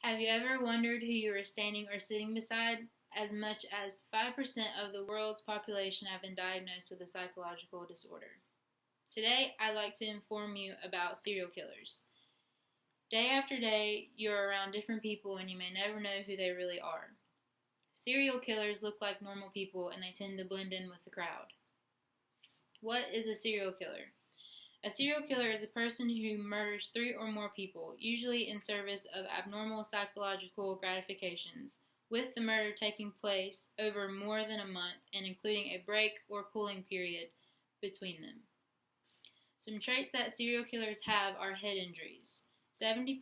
Have you ever wondered who you were standing or sitting beside? As much as 5% of the world's population have been diagnosed with a psychological disorder. Today, I'd like to inform you about serial killers. Day after day, you're around different people and you may never know who they really are. Serial killers look like normal people and they tend to blend in with the crowd. What is a serial killer? A serial killer is a person who murders 3 or more people, usually in service of abnormal psychological gratifications, with the murder taking place over more than a month and including a break or cooling period between them. Some traits that serial killers have are head injuries. 70%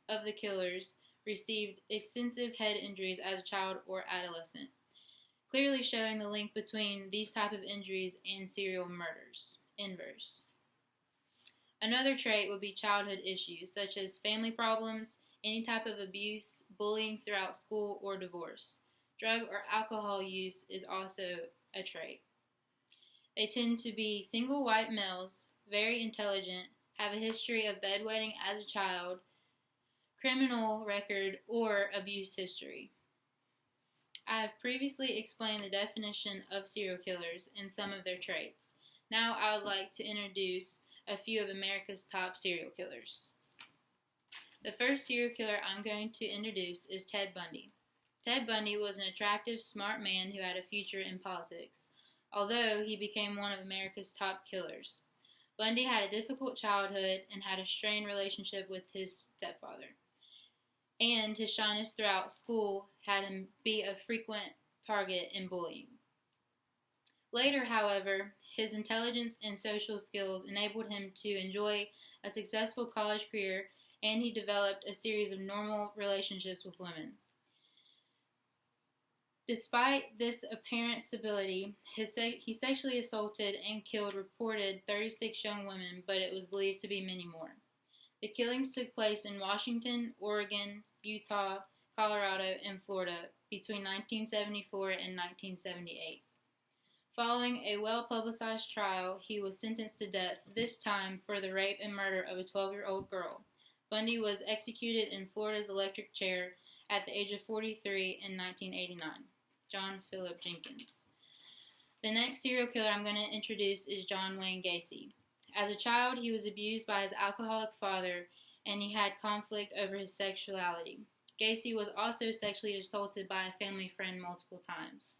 of the killers received extensive head injuries as a child or adolescent, clearly showing the link between these type of injuries and serial murders. Inverse. Another trait would be childhood issues, such as family problems, any type of abuse, bullying throughout school, or divorce. Drug or alcohol use is also a trait. They tend to be single white males, very intelligent, have a history of bedwetting as a child, criminal record, or abuse history. I have previously explained the definition of serial killers and some of their traits. Now I would like to introduce a few of America's top serial killers. The first serial killer I'm going to introduce is Ted Bundy. Ted Bundy was an attractive, smart man who had a future in politics, although he became one of America's top killers. Bundy had a difficult childhood and had a strained relationship with his stepfather, and his shyness throughout school had him be a frequent target in bullying. Later, however, his intelligence and social skills enabled him to enjoy a successful college career, and he developed a series of normal relationships with women. Despite this apparent stability, he sexually assaulted and killed reported 36 young women, but it was believed to be many more. The killings took place in Washington, Oregon, Utah, Colorado, and Florida between 1974 and 1978. Following a well-publicized trial, he was sentenced to death, this time for the rape and murder of a 12-year-old girl. Bundy was executed in Florida's electric chair at the age of 43 in 1989. John Philip Jenkins. The next serial killer I'm going to introduce is John Wayne Gacy. As a child, he was abused by his alcoholic father, and he had conflict over his sexuality. Gacy was also sexually assaulted by a family friend multiple times.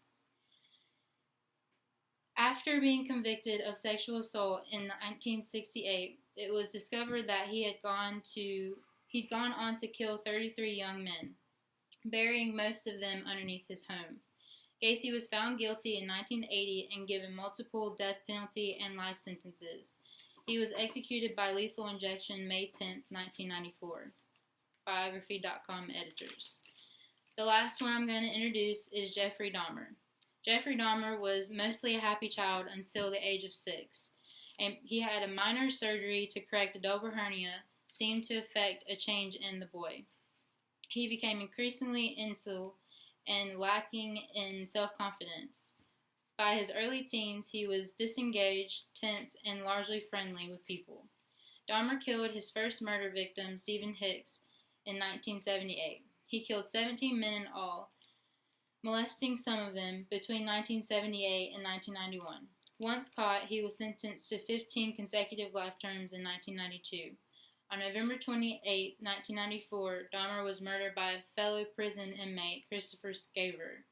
After being convicted of sexual assault in 1968, it was discovered that he'd gone on to kill 33 young men, burying most of them underneath his home. Gacy was found guilty in 1980 and given multiple death penalty and life sentences. He was executed by lethal injection May 10, 1994. Biography.com editors. The last one I'm going to introduce is Jeffrey Dahmer. Jeffrey Dahmer was mostly a happy child until the age of 6, and he had a minor surgery to correct a double hernia seemed to affect a change in the boy. He became increasingly insular and lacking in self-confidence. By his early teens, he was disengaged, tense, and largely friendly with people. Dahmer killed his first murder victim, Stephen Hicks, in 1978. He killed 17 men in all, molesting some of them between 1978 and 1991. Once caught, he was sentenced to 15 consecutive life terms in 1992. On November 28, 1994, Dahmer was murdered by a fellow prison inmate, Christopher Scaver.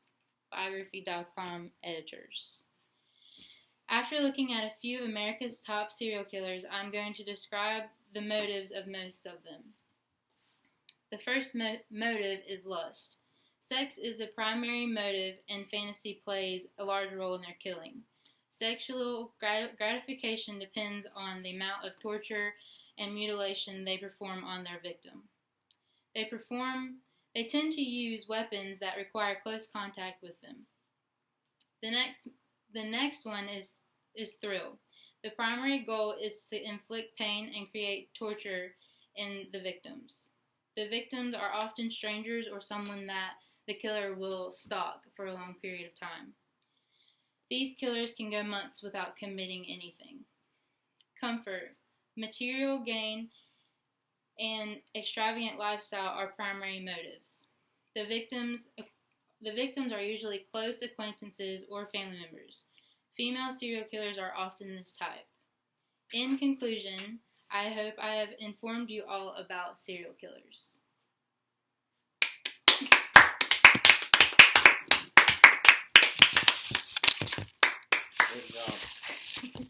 Biography.com editors. After looking at a few of America's top serial killers, I'm going to describe the motives of most of them. The first motive is lust. Sex is the primary motive, and fantasy plays a large role in their killing. Sexual gratification depends on the amount of torture and mutilation they perform on their victim. They tend to use weapons that require close contact with them. The next one is thrill. The primary goal is to inflict pain and create torture in the victims. The victims are often strangers or someone that the killer will stalk for a long period of time. These killers can go months without committing anything. Comfort. Material gain and extravagant lifestyle are primary motives. The victims are usually close acquaintances or family members. Female serial killers are often this type. In conclusion, I hope I have informed you all about serial killers. Good job.